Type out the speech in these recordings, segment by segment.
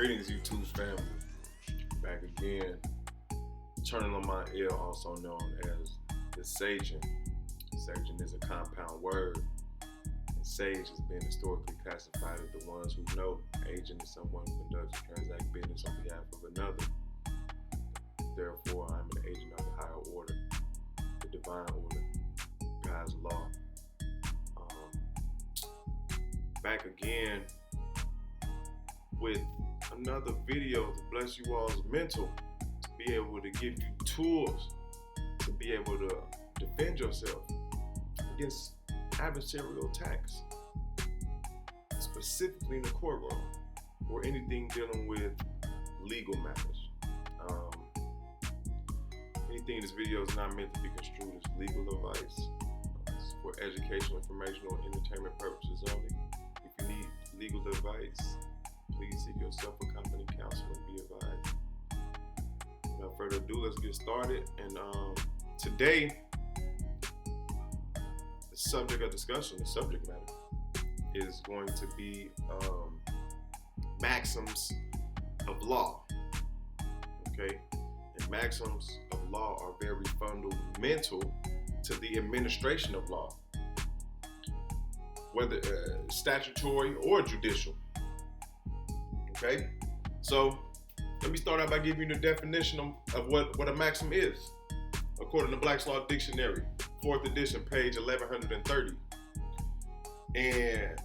Greetings, YouTube family. Back again. Turning on my ear, also known as the saging. Saging is a compound word. And sage has been historically classified as the ones who know. Agent is someone who conducts or transacts business on behalf of another. Therefore, I'm an agent of the higher order, the divine order, God's law. Back again with another video to bless you all's mental, to be able to give you tools to be able to defend yourself against adversarial attacks, specifically in the courtroom or anything dealing with legal matters. Anything in this video is not meant to be construed as legal advice. It's for educational, informational, and entertainment purposes only. If you need legal advice, please seek yourself a company counsel and be advised. Without further ado, let's get started. And today, the subject of discussion, the subject matter, is going to be maxims of law. Okay? And maxims of law are very fundamental to the administration of law, whether statutory or judicial. Okay, so let me start out by giving you the definition of what a maxim is, according to Black's Law Dictionary, 4th edition, page 1130. And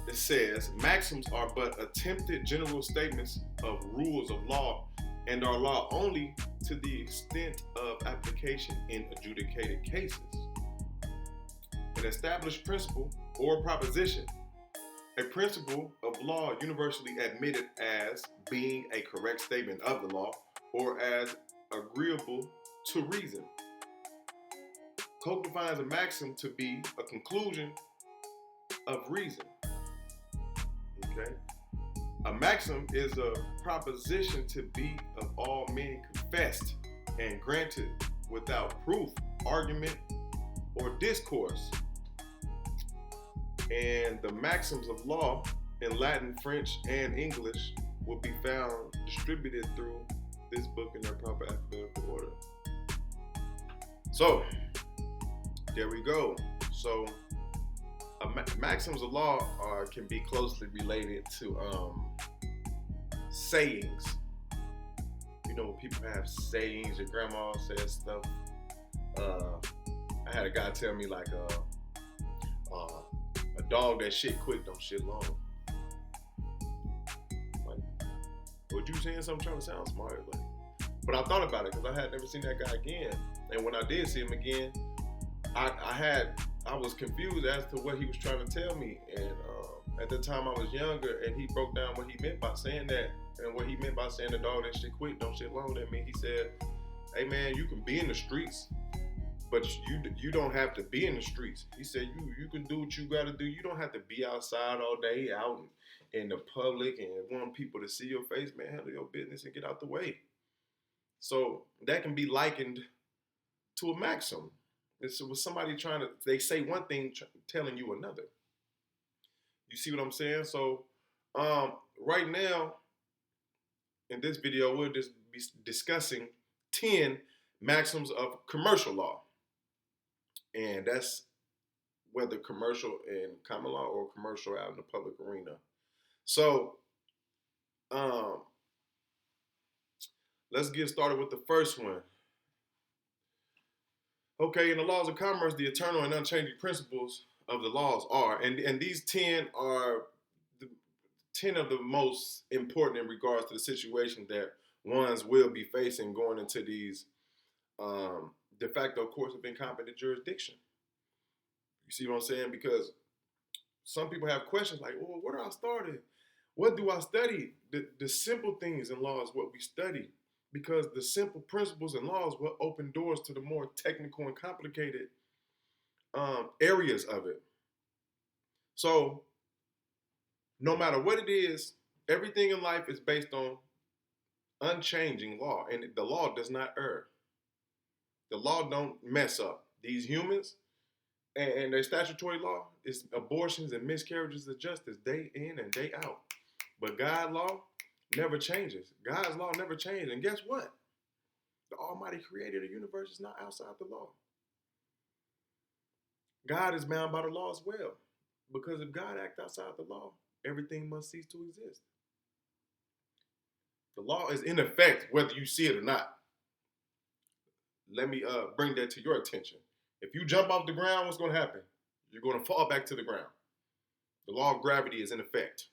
it says, maxims are but attempted general statements of rules of law and are law only to the extent of application in adjudicated cases. An established principle or proposition, a principle of law universally admitted as being a correct statement of the law or as agreeable to reason. Coke defines a maxim to be a conclusion of reason. Okay? A maxim is a proposition to be of all men confessed and granted without proof, argument, or discourse. And the maxims of law in Latin, French, and English will be found distributed through this book in their proper alphabetical order. So, there we go. So, maxims of law can be closely related to sayings. You know, when people have sayings, your grandma says stuff. I had a guy tell me like, a dog that shit quick don't shit long. Like, what you saying? Something trying to sound smart, like. But I thought about it because I had never seen that guy again. And when I did see him again, I was confused as to what he was trying to tell me. And at the time I was younger, and he broke down what he meant by saying that, and what he meant by saying the dog that shit quick don't shit long. That mean he said, "Hey man, you can be in the streets, but you don't have to be in the streets." He said, you can do what you got to do. You don't have to be outside all day, out in the public and want people to see your face. Man, handle your business and get out the way. So that can be likened to a maxim. It's with somebody they say one thing, telling you another. You see what I'm saying? So right now, in this video, we'll just be discussing 10 maxims of commercial law. And that's whether commercial in common law or commercial out in the public arena. So, let's get started with the first one. Okay, in the laws of commerce, the eternal and unchanging principles of the laws are, and these 10 are 10 of the most important in regards to the situation that ones will be facing going into these de facto courts of incompetent jurisdiction. You see what I'm saying? Because some people have questions like, well, where do I start? What do I study? The simple things in law is what we study, because the simple principles and laws will open doors to the more technical and complicated areas of it. So no matter what it is, everything in life is based on unchanging law, and the law does not err. The law don't mess up. These humans and their statutory law is abortions and miscarriages of justice day in and day out. But God law, never changes. God's law never changes. And guess what? The Almighty creator of the universe is not outside the law. God is bound by the law as well. Because if God acts outside the law, everything must cease to exist. The law is in effect whether you see it or not. Let me bring that to your attention. If you jump off the ground, what's going to happen? You're going to fall back to the ground. The law of gravity is in effect.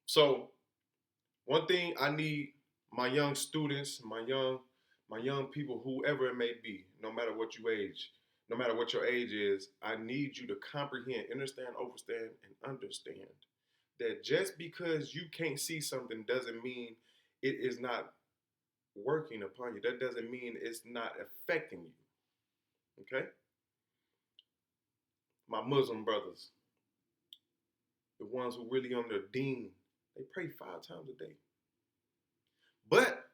So, one thing I need my young students, my young people, whoever it may be, no matter what your age is, I need you to comprehend, understand, overstand, and understand that just because you can't see something doesn't mean it is not working upon you. That doesn't mean it's not affecting you. Okay? My Muslim brothers, the ones who really on their deen, they pray 5 times a day. But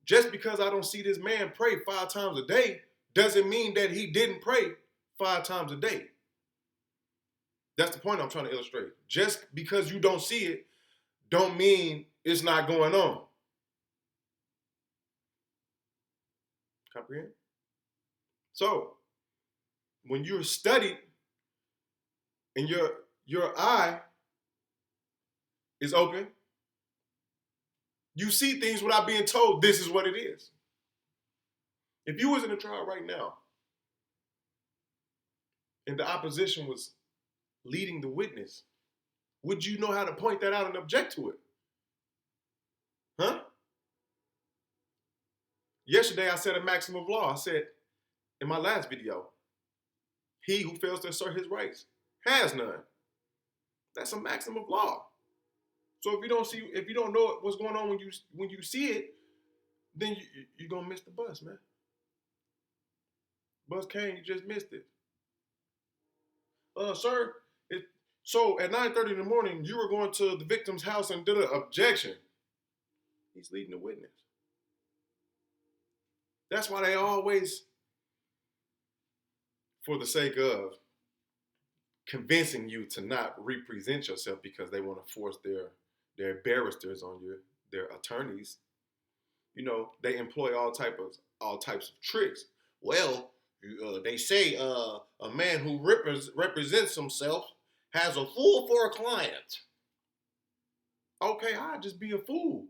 just because I don't see this man pray 5 times a day doesn't mean that he didn't pray 5 times a day. That's the point I'm trying to illustrate. Just because you don't see it don't mean it's not going on. Comprehend? So, when you're studied and your eye is open, you see things without being told this is what it is. If you was in a trial right now and the opposition was leading the witness, would you know how to point that out and object to it? Huh? Yesterday I said a maxim of law. I said in my last video, he who fails to assert his rights has none. That's a maxim of law. So if you don't know what's going on when you see it, then you're gonna miss the bus, man. Bus came, you just missed it. Sir, so at 9:30 in the morning, you were going to the victim's house and did an objection. He's leading the witness. That's why they always, for the sake of convincing you to not represent yourself because they want to force their barristers on you, their attorneys, they employ all types of tricks. Well, they say a man who represents himself has a fool for a client. Okay, I'd just be a fool.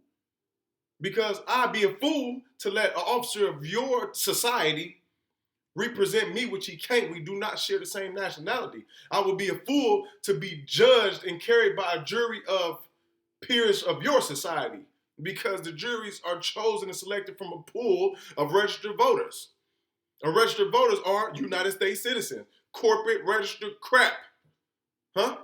Because I'd be a fool to let an officer of your society represent me, which he can't. We do not share the same nationality. I would be a fool to be judged and carried by a jury of peers of your society, because the juries are chosen and selected from a pool of registered voters. And registered voters are United States citizens, corporate registered crap. Huh?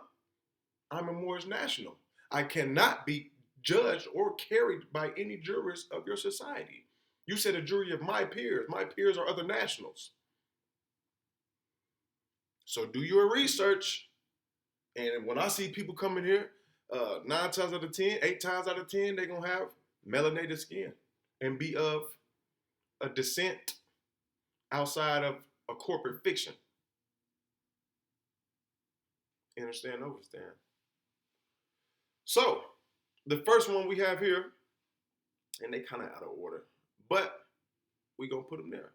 I'm a Moorish national. I cannot be judged or carried by any jurors of your society. You said a jury of my peers. My peers are other nationals. So do your research. And when I see people coming here, 9 times out of 10, 8 times out of 10, they're going to have melanated skin and be of a descent outside of a corporate fiction. Understand, overstand. So, the first one we have here, and they kind of out of order, but we're going to put them there.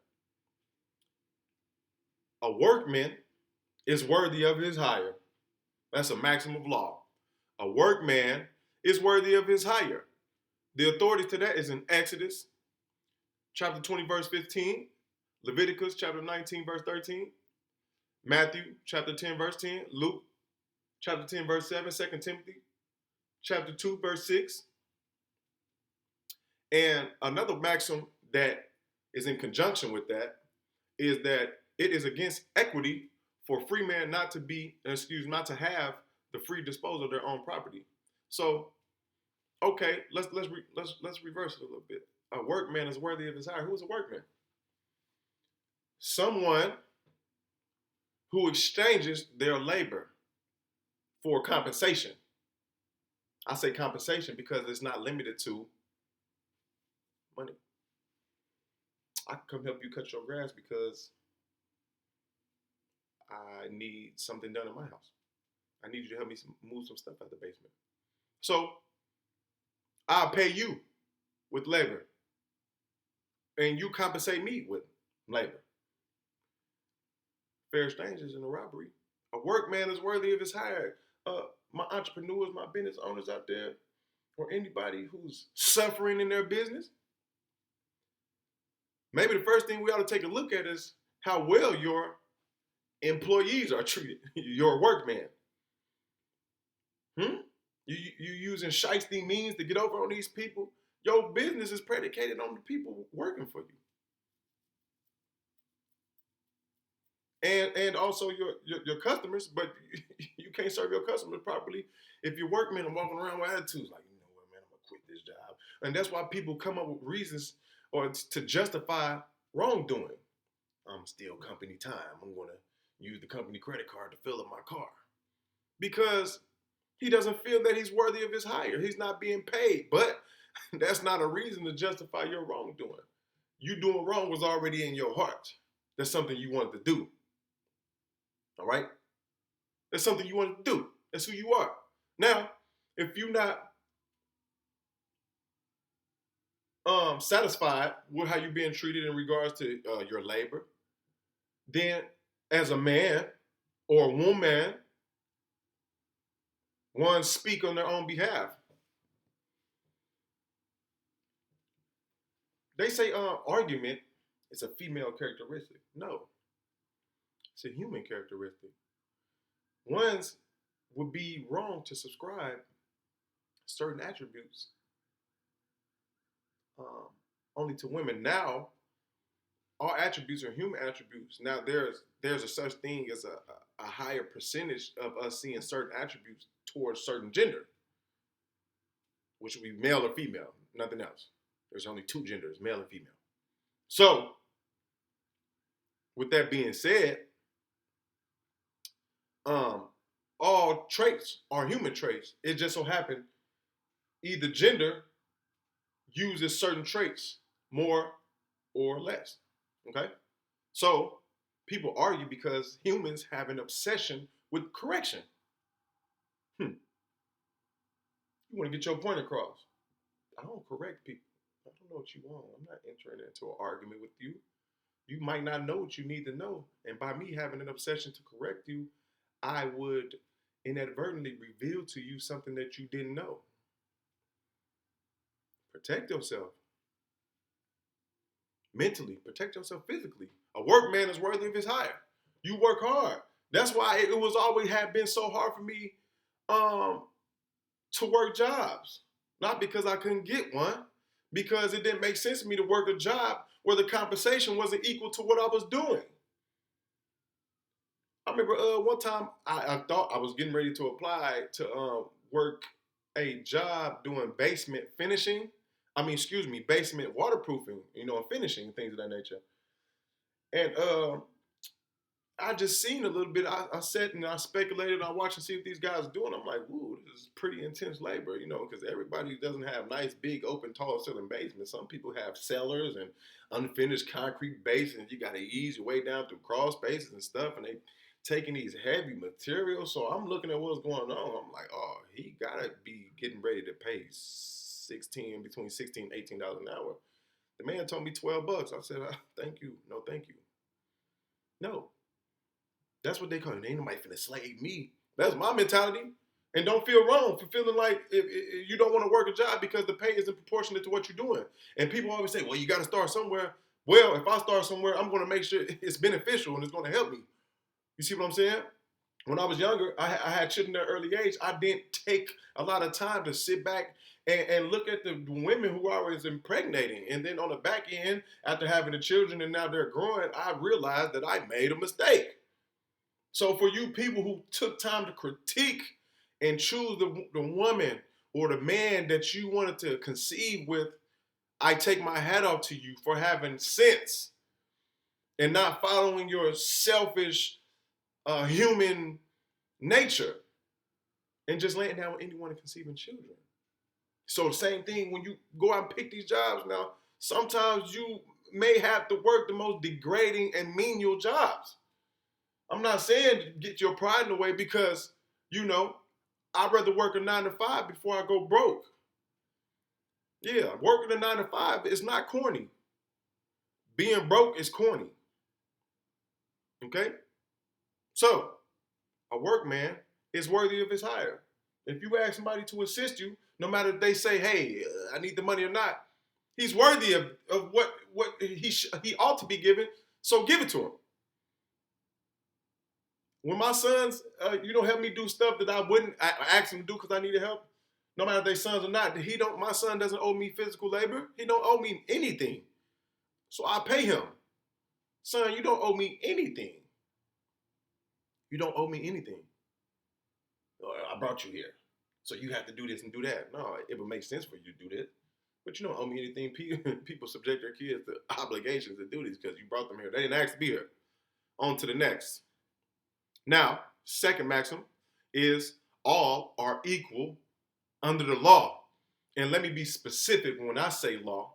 A workman is worthy of his hire. That's a maxim of law. A workman is worthy of his hire. The authority to that is in Exodus chapter 20, verse 15, Leviticus chapter 19, verse 13, Matthew chapter 10, verse 10, Luke chapter 10, verse 7, 2 Timothy chapter 2, verse 6. And another maxim that is in conjunction with that is that it is against equity for a free man not to have the free disposal of their own property. So, okay, let's reverse it a little bit. A workman is worthy of his hire. Who is a workman? Someone who exchanges their labor for compensation. I say compensation because it's not limited to money. I can come help you cut your grass because I need something done in my house. I need you to help me move some stuff out the basement. So I'll pay you with labor, and you compensate me with labor. Fair exchange isn't a robbery. A workman is worthy of his hire. My entrepreneurs, my business owners out there, or anybody who's suffering in their business, maybe the first thing we ought to take a look at is how well your employees are treated. Your workman. You using shiesty means to get over on these people. Your business is predicated on the people working for you. And also your customers, but you can't serve your customers properly if your workmen are walking around with attitudes like, you know what, man, I'm gonna quit this job. And that's why people come up with reasons or to justify wrongdoing. I'm still company time. I'm gonna use the company credit card to fill up my car. Because he doesn't feel that he's worthy of his hire. He's not being paid. But that's not a reason to justify your wrongdoing. You doing wrong was already in your heart. That's something you wanted to do. All right? That's something you wanted to do. That's who you are. Now, if you're not satisfied with how you're being treated in regards to your labor, then as a man or a woman, one speak on their own behalf. They say argument is a female characteristic. No, it's a human characteristic. One's would be wrong to subscribe certain attributes only to women. Now, all attributes are human attributes. Now, there's a such thing as a higher percentage of us seeing certain attributes towards certain gender, which would be male or female, nothing else. There's only two genders, male and female. So, with that being said, all traits are human traits. It just so happened either gender uses certain traits more or less. Okay? So, people argue because humans have an obsession with correction. You want to get your point across. I don't correct people. I don't know what you want. I'm not entering into an argument with you. You might not know what you need to know. And by me having an obsession to correct you, I would inadvertently reveal to you something that you didn't know. Protect yourself. Mentally, protect yourself physically. A workman is worthy of his hire. You work hard. That's why it was always have been so hard for me to work jobs. Not because I couldn't get one, because it didn't make sense to me to work a job where the compensation wasn't equal to what I was doing. I remember one time I thought I was getting ready to apply to work a job doing basement finishing. Basement waterproofing, and finishing, things of that nature. And I just seen a little bit. I sat and I speculated. I watched and see what these guys are doing. I'm like, ooh, this is pretty intense labor, because everybody doesn't have nice, big, open, tall ceiling basements. Some people have cellars and unfinished concrete basements. You got to ease your way down through crawl spaces and stuff, and they taking these heavy materials. So I'm looking at what's going on. I'm like, oh, he got to be getting ready to pay between $16 and $18 an hour. The man told me $12. I said, thank you. No, thank you. No. That's what they call it. Ain't nobody finna slave me. That's my mentality. And don't feel wrong for feeling like if you don't want to work a job because the pay isn't proportionate to what you're doing. And people always say, well, you got to start somewhere. Well, if I start somewhere, I'm going to make sure it's beneficial and it's going to help me. You see what I'm saying? When I was younger, I had children at an early age. I didn't take a lot of time to sit back and look at the women who I was impregnating. And then on the back end, after having the children and now they're growing, I realized that I made a mistake. So for you people who took time to critique and choose the woman or the man that you wanted to conceive with, I take my hat off to you for having sense and not following your selfish human nature and just laying down with anyone and conceiving children. So the same thing when you go out and pick these jobs now, sometimes you may have to work the most degrading and menial jobs. I'm not saying get your pride in the way because, I'd rather work a 9 to 5 before I go broke. Yeah, working a 9 to 5 is not corny. Being broke is corny. Okay? So, a workman is worthy of his hire. If you ask somebody to assist you, no matter if they say, hey, I need the money or not, he's worthy of what he ought to be given, so give it to him. When my sons, help me do stuff that I wouldn't ask them to do because I needed help, no matter if they sons or not, my son doesn't owe me physical labor. He don't owe me anything. So I pay him. Son, you don't owe me anything. You don't owe me anything. I brought you here, so you have to do this and do that. No, it would make sense for you to do this, but you don't owe me anything. People subject their kids to obligations to do this because you brought them here. They didn't ask to be here. On to the next. Now, second maxim is all are equal under the law. And let me be specific when I say law.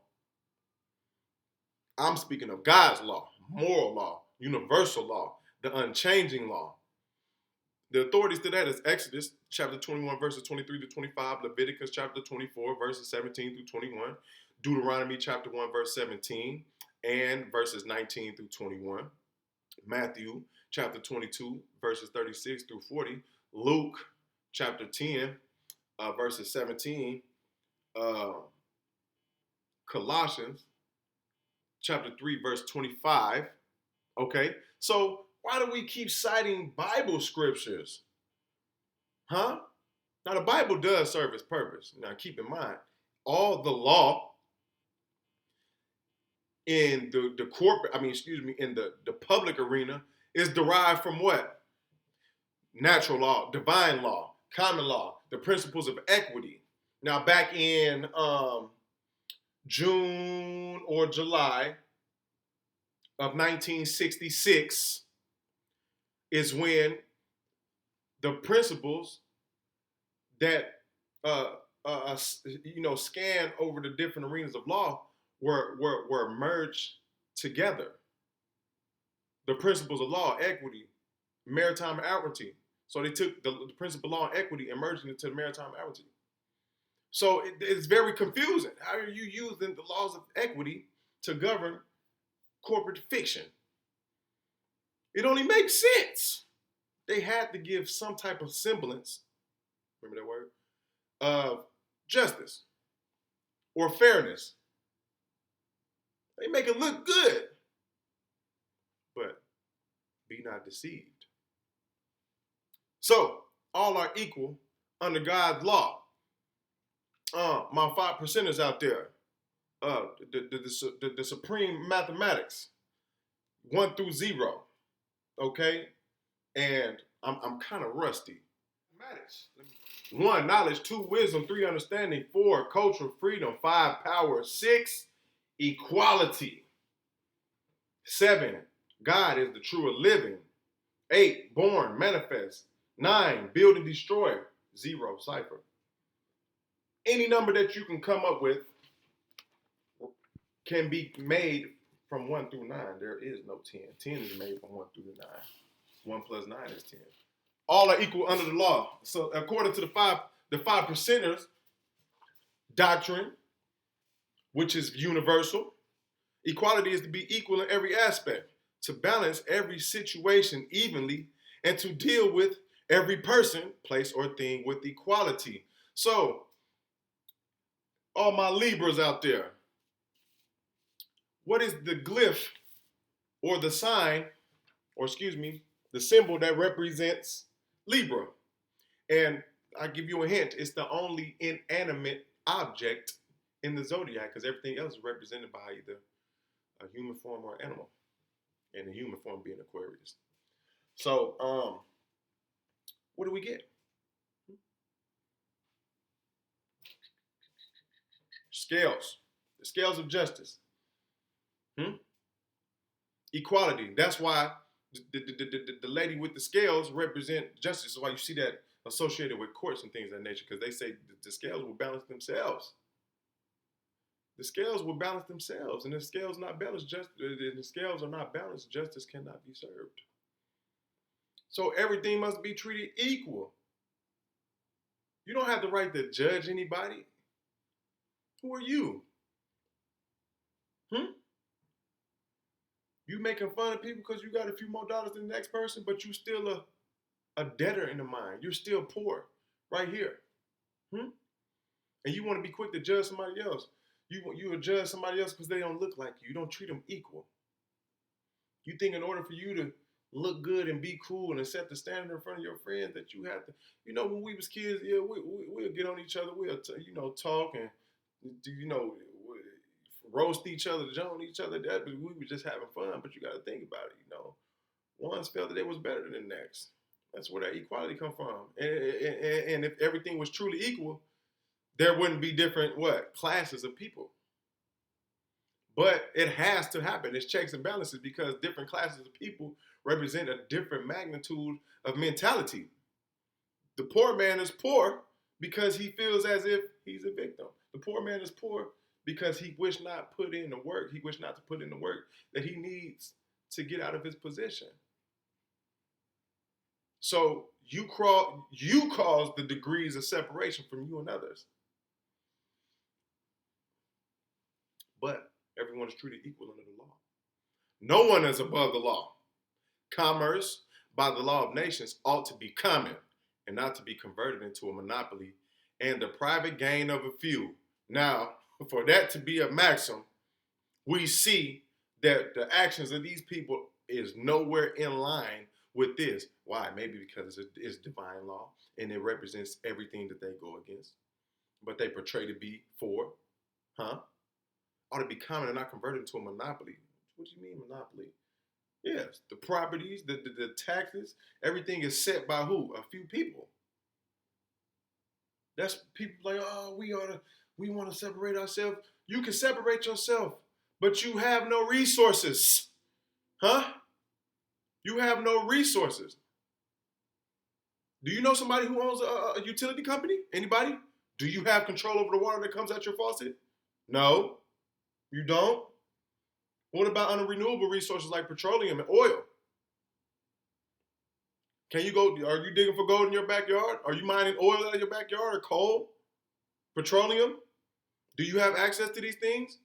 I'm speaking of God's law, moral law, universal law, the unchanging law. The authorities to that is Exodus chapter 21, verses 23 to 25, Leviticus chapter 24, verses 17 through 21, Deuteronomy chapter 1, verse 17, and verses 19 through 21, Matthew chapter 22, verses 36 through 40, Luke chapter 10, verses 17, Colossians chapter 3, verse 25. Okay, so why do we keep citing Bible scriptures? Huh? Now, the Bible does serve its purpose. Now, keep in mind, all the law in the corporate, in the public arena is derived from what? Natural law, divine law, common law, the principles of equity. Now, back in June or July of 1966 is when the principles that scan over the different arenas of law were merged together. The principles of law, equity, maritime equity. So they took the principle of law and equity and merged it into maritime equity. So it's very confusing. How are you using the laws of equity to govern corporate fiction? It only makes sense. They had to give some type of semblance, remember that word, of justice or fairness. They make it look good. But be not deceived. So, all are equal under God's law. My 5%ers out there, the supreme mathematics, 1 through 0, okay? And I'm kind of rusty. Mathematics. 1, knowledge. 2, wisdom. 3, understanding. 4, cultural freedom. 5, power. 6, equality. 7, God is the true living. 8, born, manifest. 9, build and destroy. 0, cipher. Any number that you can come up with can be made from 1 through 9. There is no 10. 10 is made from 1 through 9. 1 plus 9 is 10. All are equal under the law. So according to the 5%ers doctrine, which is universal, equality is to be equal in every aspect, to balance every situation evenly, and to deal with every person, place, or thing with equality. So, all my Libras out there, what is the glyph or the sign, or the symbol that represents Libra? And I give you a hint, it's the only inanimate object in the zodiac, because everything else is represented by either a human form or animal, and the human form being Aquarius. So, what do we get? Scales. The scales of justice. Equality. That's why the lady with the scales represent justice. That's why you see that associated with courts and things of that nature, because they say the scales will balance themselves. The scales will balance themselves, and if scales not balanced, the scales are not balanced, justice cannot be served. So everything must be treated equal. You don't have the right to judge anybody. Who are you? You making fun of people because you got a few more dollars than the next person, but you still a debtor in the mind. You're still poor right here. And you want to be quick to judge somebody else. You will judge somebody else because they don't look like you. You don't treat them equal. You think in order for you to look good and be cool and set the standard in front of your friends that you have to, when we was kids, yeah, we'll get on each other, we'll talk and roast each other, joan each other. That, but we were just having fun. But you got to think about it. One felt that it was better than the next. That's where that equality come from. And if everything was truly equal, there wouldn't be different classes of people. But it has to happen. It's checks and balances because different classes of people represent a different magnitude of mentality. The poor man is poor because he feels as if he's a victim. The poor man is poor because he wish not put in the work. He wish not to put in the work that he needs to get out of his position. So you cause the degrees of separation from you and others. But everyone is treated equal under the law. No one is above the law. Commerce, by the law of nations, ought to be common and not to be converted into a monopoly and the private gain of a few. Now, for that to be a maxim, we see that the actions of these people is nowhere in line with this. Why? Maybe because it's divine law and it represents everything that they go against. But they portray to be for, ought to be common and not converted into a monopoly. What do you mean monopoly? Yes, the properties, the taxes, everything is set by who? A few people. That's people like, oh, we want to separate ourselves. You can separate yourself, but you have no resources. You have no resources. Do you know somebody who owns a utility company? Anybody? Do you have control over the water that comes out your faucet? No, you don't. What about unrenewable resources like petroleum and oil? Are you digging for gold in your backyard? Are you mining oil out of your backyard or coal? Petroleum? Do you have access to these things?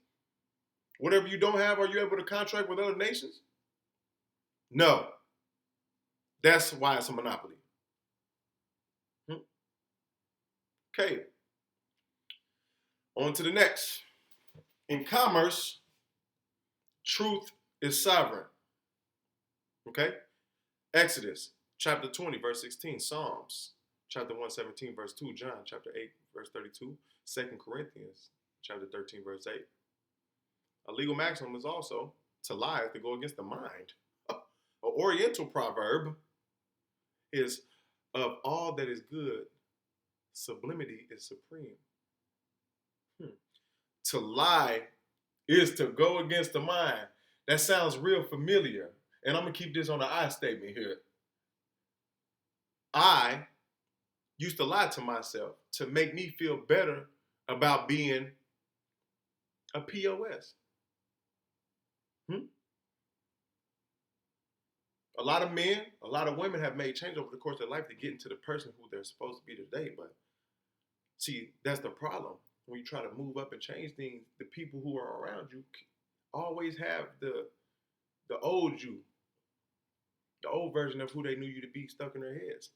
Whatever you don't have, are you able to contract with other nations? No. That's why it's a monopoly. Okay. On to the next. In commerce, truth is sovereign. Okay? Exodus chapter 20, verse 16. Psalms chapter 117, verse 2. John chapter 8, verse 32. 2 Corinthians chapter 13, verse 8. A legal maxim is also to lie is to go against the mind. An oriental proverb is of all that is good, sublimity is supreme. To lie is to go against the mind. That sounds real familiar. And I'm going to keep this on the I statement here. I used to lie to myself to make me feel better about being a POS. A lot of men, a lot of women have made change over the course of their life to get into the person who they're supposed to be today. But see, that's the problem. When you try to move up and change things, the people who are around you always have the old you, the old version of who they knew you to be stuck in their heads.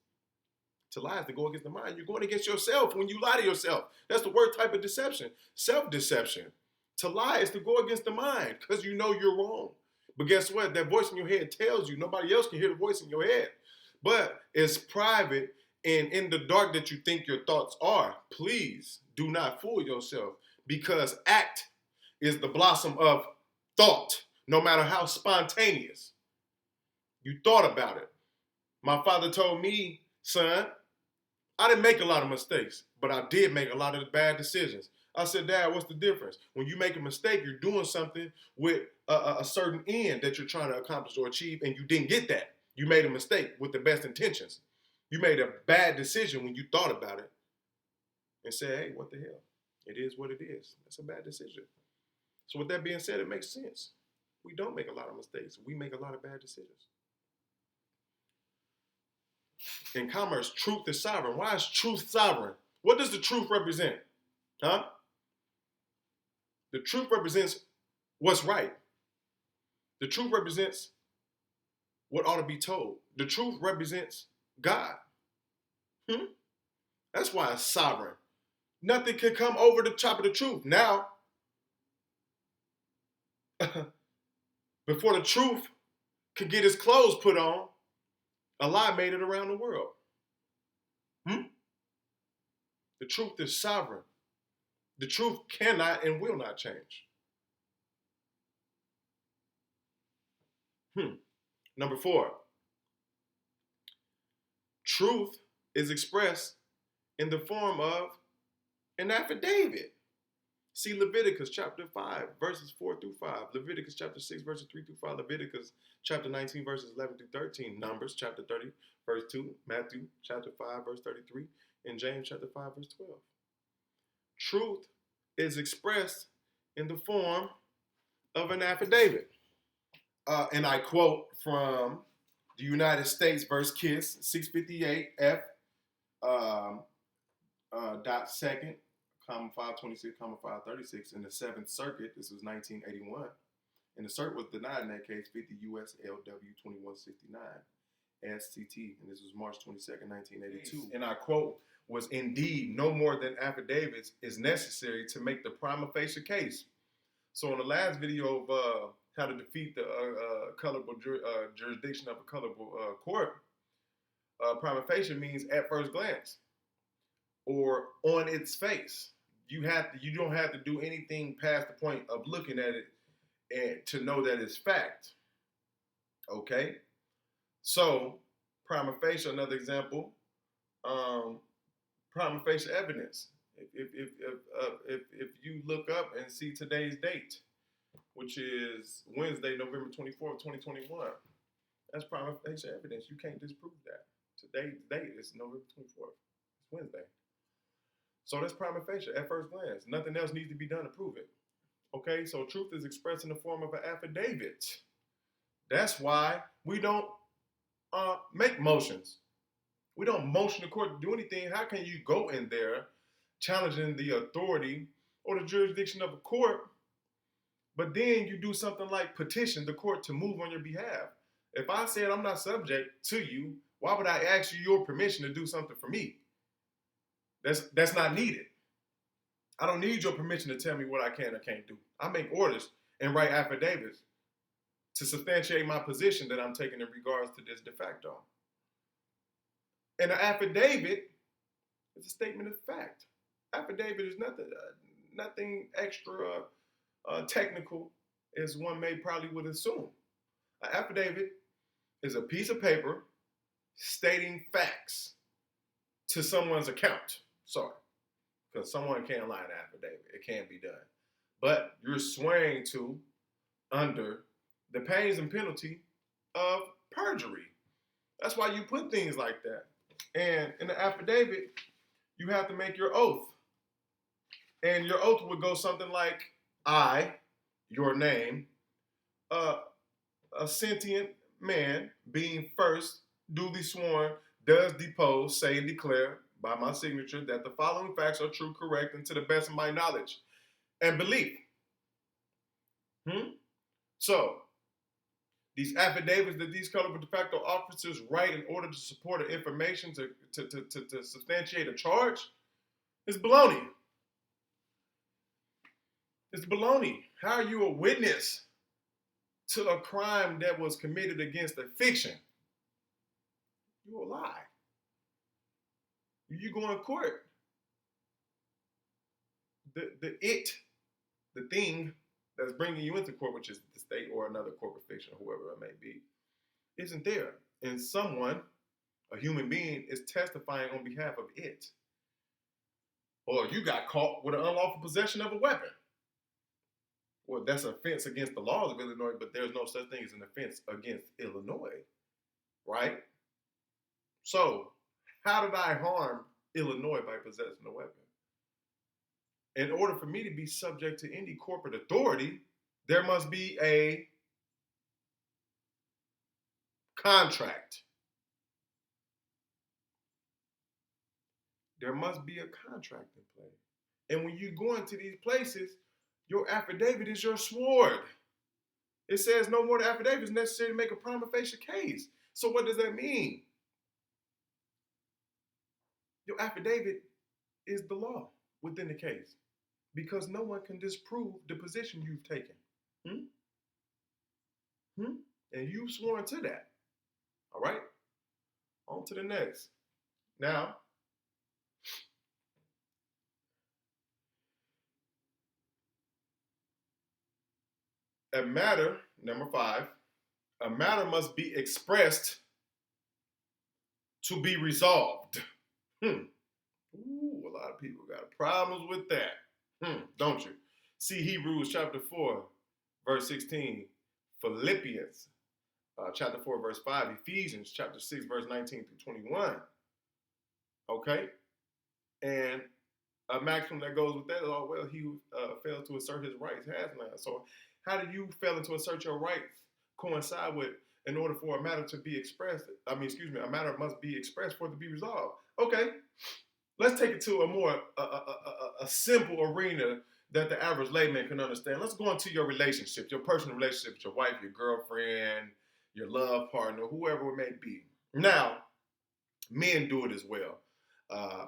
To lie is to go against the mind. You're going against yourself when you lie to yourself. That's the worst type of deception, self-deception. To lie is to go against the mind because you know you're wrong. But guess what? That voice in your head tells you. Nobody else can hear the voice in your head. But it's private and in the dark that you think your thoughts are. Please do not fool yourself because act is the blossom of thought, no matter how spontaneous. You thought about it. My father told me, son, I didn't make a lot of mistakes, but I did make a lot of bad decisions. I said, Dad, what's the difference? When you make a mistake, you're doing something with a certain end that you're trying to accomplish or achieve, and you didn't get that. You made a mistake with the best intentions. You made a bad decision when you thought about it and said, hey, what the hell? It is what it is. That's a bad decision. So with that being said, it makes sense. We don't make a lot of mistakes. We make a lot of bad decisions. In commerce, truth is sovereign. Why is truth sovereign? What does the truth represent? Huh? The truth represents what's right. The truth represents what ought to be told. The truth represents God. Hmm? That's why it's sovereign. Nothing can come over the top of the truth. Now, before the truth could get its clothes put on, a lie made it around the world. The truth is sovereign. The truth cannot and will not change. Number 4, truth is expressed in the form of an affidavit. See Leviticus chapter 5, verses 4 through 5. Leviticus chapter 6, verses 3 through 5. Leviticus chapter 19, verses 11 through 13. Numbers chapter 30, verse 2. Matthew chapter 5, verse 33. And James chapter 5, verse 12. Truth is expressed in the form of an affidavit. And I quote from the United States versus Kiss 658 F dot second, 526, 536 in the 7th Circuit. This was 1981. And the cert was denied in that case, 50 U.S. LW 2169 SCT. And this was March 22nd, 1982. And I quote, was indeed no more than affidavits is necessary to make the prima facie case. So in the last video of how to defeat the colorable jurisdiction of a colorable court, prima facie means at first glance or on its face. You don't have to do anything past the point of looking at it and to know that it's fact. Okay, so prima facie, another example, prima facie evidence. If you look up and see today's date, which is Wednesday, November 24th, 2021, that's prima facie evidence. You can't disprove that. Today's date is November 24th. It's Wednesday. So that's prima facie at first glance. Nothing else needs to be done to prove it. Okay, so truth is expressed in the form of an affidavit. That's why we don't make motions. We don't motion the court to do anything. How can you go in there challenging the authority or the jurisdiction of a court, but then you do something like petition the court to move on your behalf? If I said I'm not subject to you, why would I ask you your permission to do something for me? That's not needed. I don't need your permission to tell me what I can or can't do. I make orders and write affidavits to substantiate my position that I'm taking in regards to this de facto. And an affidavit is a statement of fact. Affidavit is nothing extra technical as one may probably would assume. An affidavit is a piece of paper stating facts to someone's account. Sorry, because someone can't lie in an affidavit. It can't be done. But you're swearing to under the pains and penalty of perjury. That's why you put things like that. And in the affidavit, you have to make your oath. And your oath would go something like, I, your name, a sentient man, being first duly sworn, does depose, say, and declare by my signature that the following facts are true, correct, and to the best of my knowledge and belief. So, these affidavits that these colorable de facto officers write in order to support the information to substantiate a charge is baloney. It's baloney. How are you a witness to a crime that was committed against a fiction? You a lie. You go in court. The thing that's bringing you into court, which is the state or another corporate fiction, whoever it may be, isn't there. And someone, a human being, is testifying on behalf of it. Or you got caught with an unlawful possession of a weapon. Well, that's an offense against the laws of Illinois, but there's no such thing as an offense against Illinois, right? So, how did I harm Illinois by possessing a weapon? In order for me to be subject to any corporate authority, there must be a contract. there must be a contract in play. And when you go into these places, your affidavit is your sword. It says no more than affidavit is necessary to make a prima facie case. So what does that mean? Your affidavit is the law within the case because no one can disprove the position you've taken. And you've sworn to that. All right? On to the next. Now, a matter, number 5, a matter must be expressed to be resolved. Ooh, a lot of people got problems with that. Don't you? See Hebrews chapter 4, verse 16, Philippians chapter 4, verse 5, Ephesians chapter 6, verse 19 through 21. Okay? And a maxim that goes with that is, oh, well, he who fails to assert his rights has none. So how do you fail to assert your rights coincide with, in order for a matter to be expressed, a matter must be expressed for it to be resolved? Okay, let's take it to a more, a simple arena that the average layman can understand. Let's go into your relationship, your personal relationship with your wife, your girlfriend, your love partner, whoever it may be. Now, men do it as well.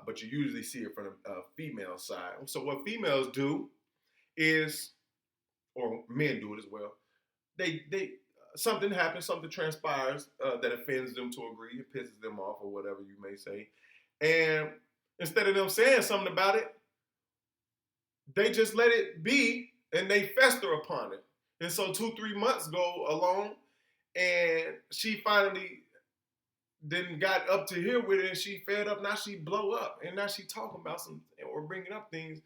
But you usually see it from the female side. So what females do is, or men do it as well, they something happens, something transpires that offends them to agree, it pisses them off or whatever you may say. And instead of them saying something about it, they just let it be and they fester upon it. And so 2-3 months go along and she finally then got up to here with it and she fed up. Now she blow up and now she talking about some or bringing up things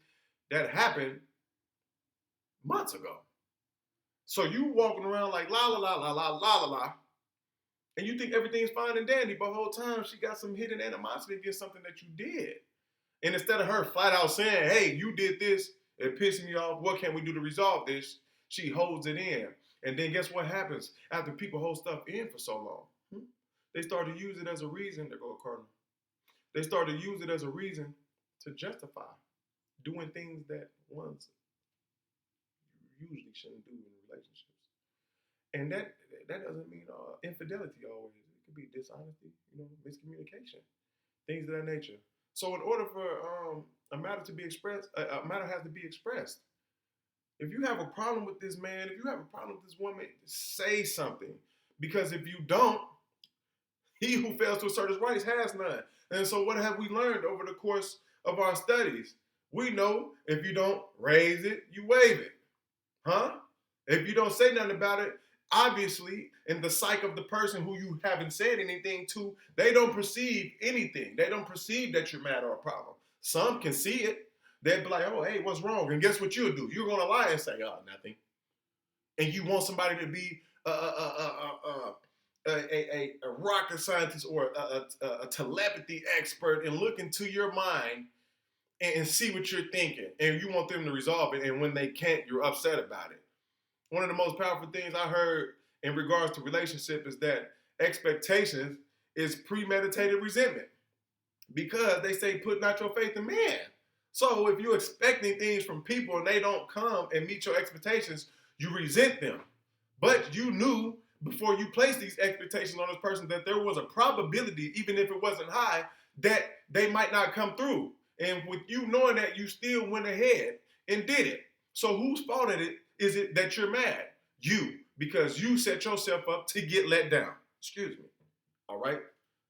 that happened months ago. So you walking around like la la la la la la la la, and you think everything's fine and dandy, but the whole time she got some hidden animosity against something that you did. And instead of her flat out saying, hey, you did this, it pissed me off, what can we do to resolve this? She holds it in. And then guess what happens after people hold stuff in for so long? They start to use it as a reason to go cardinal. They start to use it as a reason to justify doing things that ones usually shouldn't do in relationships. And that doesn't mean infidelity always. It could be dishonesty, miscommunication, things of that nature. So in order for a matter to be expressed, a matter has to be expressed. If you have a problem with this man, if you have a problem with this woman, say something. Because if you don't, he who fails to assert his rights has none. And so what have we learned over the course of our studies? We know if you don't raise it, you waive it. If you don't say nothing about it, obviously, in the psyche of the person who you haven't said anything to, they don't perceive anything. They don't perceive that you're mad or a problem. Some can see it. They'd be like, oh, hey, what's wrong? And guess what you'll do? You're going to lie and say, oh, nothing. And you want somebody to be a rocket scientist or a telepathy expert and look into your mind and see what you're thinking. And you want them to resolve it. And when they can't, you're upset about it. One of the most powerful things I heard in regards to relationship is that expectations is premeditated resentment. Because they say put not your faith in man. So if you're expecting things from people and they don't come and meet your expectations, you resent them. But you knew before you placed these expectations on this person that there was a probability, even if it wasn't high, that they might not come through. And with you knowing that, you still went ahead and did it. So whose fault is it that you're mad? You, because you set yourself up to get let down. Excuse me. All right?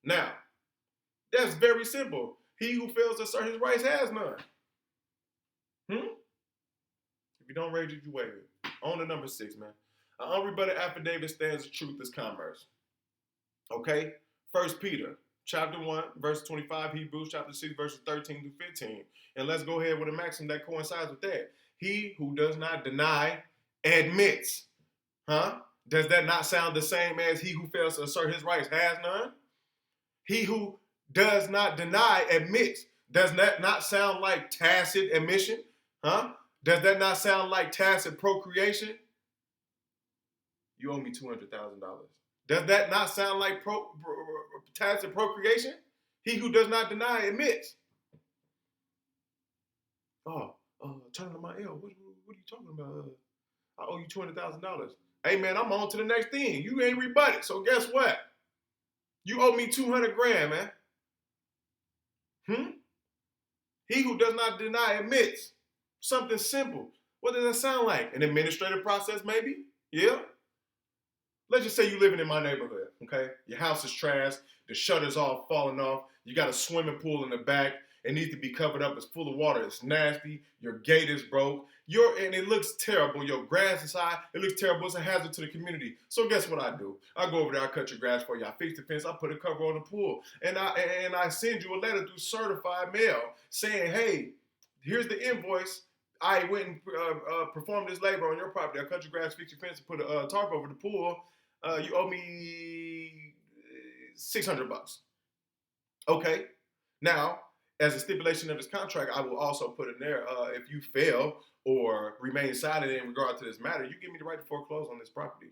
Now, that's very simple. He who fails to assert his rights has none. If you don't raise it, you waive it. On to number 6, man. An unrebutted affidavit stands the truth as commerce. Okay? 1 Peter chapter 1, verse 25, Hebrews chapter 6, verses 13 to 15. And let's go ahead with a maxim that coincides with that. He who does not deny admits. Does that not sound the same as he who fails to assert his rights has none? He who does not deny admits. Does that not sound like tacit admission? Does that not sound like tacit procreation? You owe me $200,000. Does that not sound like tacit procreation? He who does not deny admits. Oh, turn to my L. What are you talking about? I owe you $200,000. Hey man, I'm on to the next thing. You ain't rebutted. So guess what? You owe me 200 grand, man. He who does not deny admits. Something simple. What does that sound like? An administrative process, maybe? Yeah. Let's just say you living in my neighborhood, okay? Your house is trashed, the shutters all falling off, you got a swimming pool in the back, it needs to be covered up, it's full of water, it's nasty, your gate is broke, and it looks terrible, your grass is high, it looks terrible, it's a hazard to the community. So guess what I do? I go over there, I cut your grass for you, I fix the fence, I put a cover on the pool, and I send you a letter through certified mail saying, hey, here's the invoice. I went and performed this labor on your property. I cut your grass, fix your fence, and put a tarp over the pool. You owe me $600. Okay. Now, as a stipulation of this contract, I will also put in there, if you fail or remain silent in regard to this matter, you give me the right to foreclose on this property.